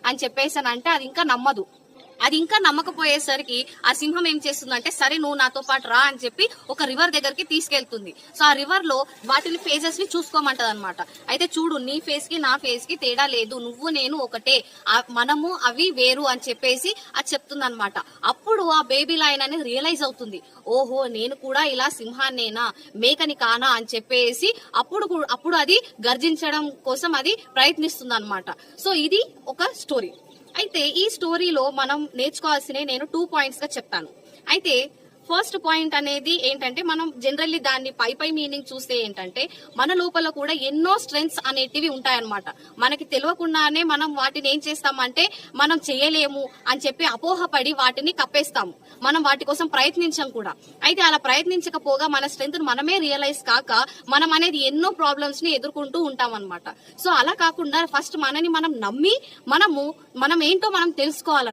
అని చెప్పేసి అంటే అది ఇంకా నమ్మదు. అది ఇంకా నమ్మకపోయేసరికి ఆ సింహం ఏం చేస్తుందంటే సరే నువ్వు నాతో పాటు రా అని చెప్పి ఒక రివర్ దగ్గరికి తీసుకెళ్తుంది. సో ఆ రివర్ లో వాటిని ఫేజెస్ ని చూసుకోమంటది అనమాట. అయితే చూడు, నీ ఫేస్ కి నా ఫేస్ కి తేడా లేదు, నువ్వు నేను ఒకటే, మనము అవి వేరు అని చెప్పేసి అది చెప్తుంది అనమాట. అప్పుడు ఆ బేబీ లయన్ అనేది రియలైజ్ అవుతుంది, ఓహో నేను కూడా ఇలా సింహాన్నేనా, మేకని కానా అని చెప్పేసి అప్పుడు అది గర్జించడం కోసం అది ప్రయత్నిస్తుంది అనమాట. సో ఇది ఒక స్టోరీ. అయితే ఈ స్టోరీలో మనం నేర్చుకోవాల్సినవి నేను 2 పాయింట్స్ గా చెప్తాను. అయితే ఫస్ట్ పాయింట్ అనేది ఏంటంటే, మనం జనరల్లీ దాన్ని పై మీనింగ్ చూస్తే ఏంటంటే, మన లోపల కూడా ఎన్నో స్ట్రెంగ్స్ అనేటివి ఉంటాయన్నమాట. మనకి తెలియకుండానే మనం వాటిని ఏం చేస్తామంటే మనం చేయలేము అని చెప్పి అపోహపడి వాటిని కప్పేస్తాము. మనం వాటి కోసం ప్రయత్నించం కూడా. అయితే అలా ప్రయత్నించకపోగా మన స్ట్రెంగ్త్ మనమే రియలైజ్ కాక మనం అనేది ఎన్నో ప్రాబ్లమ్స్ ని ఎదుర్కొంటూ ఉంటాం అనమాట. సో అలా కాకుండా ఫస్ట్ మనని మనం నమ్మి మనం ఏంటో మనం తెలుసుకోవాలి.